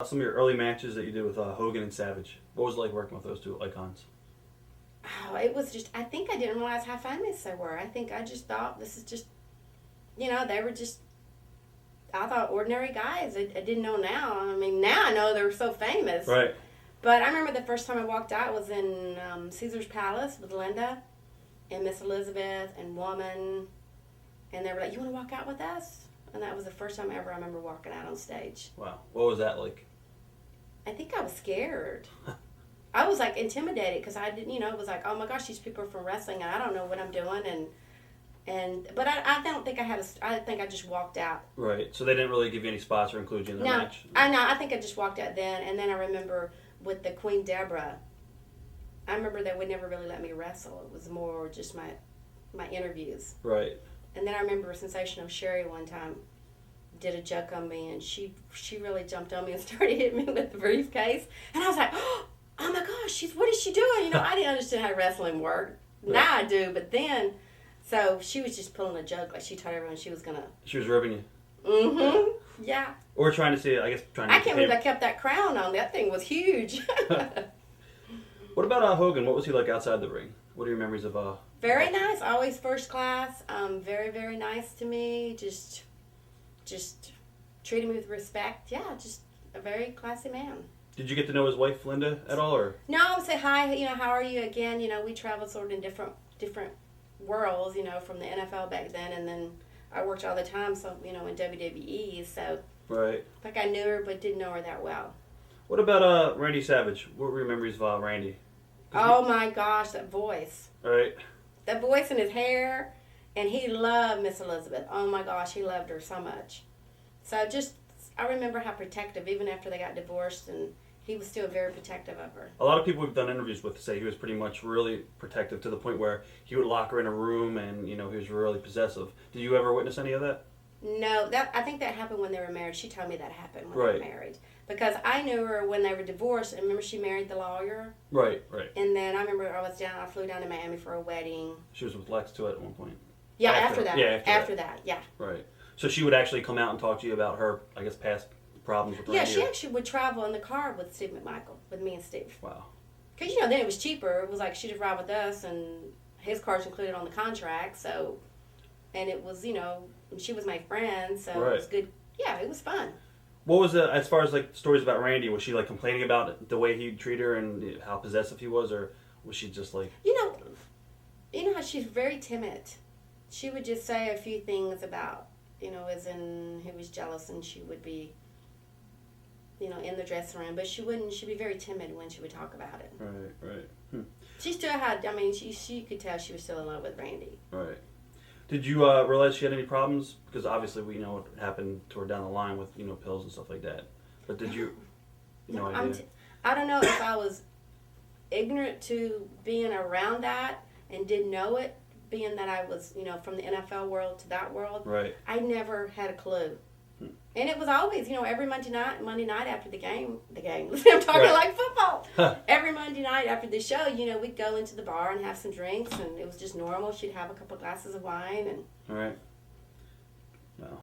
Some of your early matches that you did with Hogan and Savage. What was it like working with those two icons? Oh, it was just, I think I didn't realize how famous they were. I think I just thought this is just, they were just, I thought ordinary guys. I didn't know now. I mean, now I know they were so famous. Right. But I remember the first time I walked out was in Caesar's Palace with Linda and Miss Elizabeth and Woman. And they were like, "You want to walk out with us?" And that was the first time ever I remember walking out on stage. Wow. What was that like? I think I was scared. I was like intimidated because I didn't, it was like, oh my gosh, these people are from wrestling and I don't know what I'm doing. But I don't think I think I just walked out. Right. So they didn't really give you any spots or include you in the No, match? I think I just walked out then. And then I remember with the Queen Debra, I remember they would never really let me wrestle. It was more just my interviews. Right. And then I remember Sensational Sherry one time did a joke on me, and she really jumped on me and started hitting me with the briefcase. And I was like, oh my gosh, what is she doing? I didn't understand how wrestling worked. Right. Now I do, but then, so she was just pulling a joke, like she told everyone she was going to. She was ribbing you. Mm-hmm. Yeah. Or trying to see, I guess, I can't believe I kept that crown on. That thing was huge. What about Hogan? What was he like outside the ring? What are your memories of Very nice. Always first class. Very, very nice to me. Just treated me with respect. Yeah, just a very classy man. Did you get to know his wife, Linda, at all? Or No, I would say hi, how are you again? We traveled sort of in different worlds, from the NFL back then, and then I worked all the time, so, in WWE, so. Right. Like I knew her, but didn't know her that well. What about Randy Savage? What were your memories of Randy? Oh my gosh, that voice. Right. That voice and his hair, and he loved Miss Elizabeth. Oh my gosh, he loved her so much. So I remember how protective, even after they got divorced, and he was still very protective of her. A lot of people we've done interviews with say he was pretty much really protective to the point where he would lock her in a room and, he was really possessive. Did you ever witness any of that? No, I think that happened when they were married. She told me that happened when they Right. were married. Because I knew her when they were divorced, and remember she married the lawyer? Right. And then I remember I flew down to Miami for a wedding. She was with Lex, too, at one point. Yeah, after that. Yeah, after that, yeah. Right. So she would actually come out and talk to you about her, I guess, past problems with Yeah, Randy? she actually would travel in the car with Steve McMichael, with me and Steve. Wow. Because, then it was cheaper. It was like she'd ride with us, and his car's included on the contract, so, and it was, and she was my friend, so Right. it was good. Yeah, it was fun. What was as far as like stories about Randy? Was she like complaining about the way he'd treat her and how possessive he was, or was she just like? You know how she's very timid. She would just say a few things about, as in he was jealous, and she would be, in the dressing room, but she'd be very timid when she would talk about it. Right. She still had, she could tell she was still in love with Randy. Right. Did you realize she had any problems? Because obviously we know what happened to her down the line with, pills and stuff like that. But did you, no idea? I don't know if I was ignorant to being around that and didn't know it, being that I was, from the NFL world to that world. Right. I never had a clue. And it was always, every Monday night after the game, I'm talking Right. like football. Every Monday night after the show, we'd go into the bar and have some drinks, and it was just normal. She'd have a couple glasses of wine. And All right. No.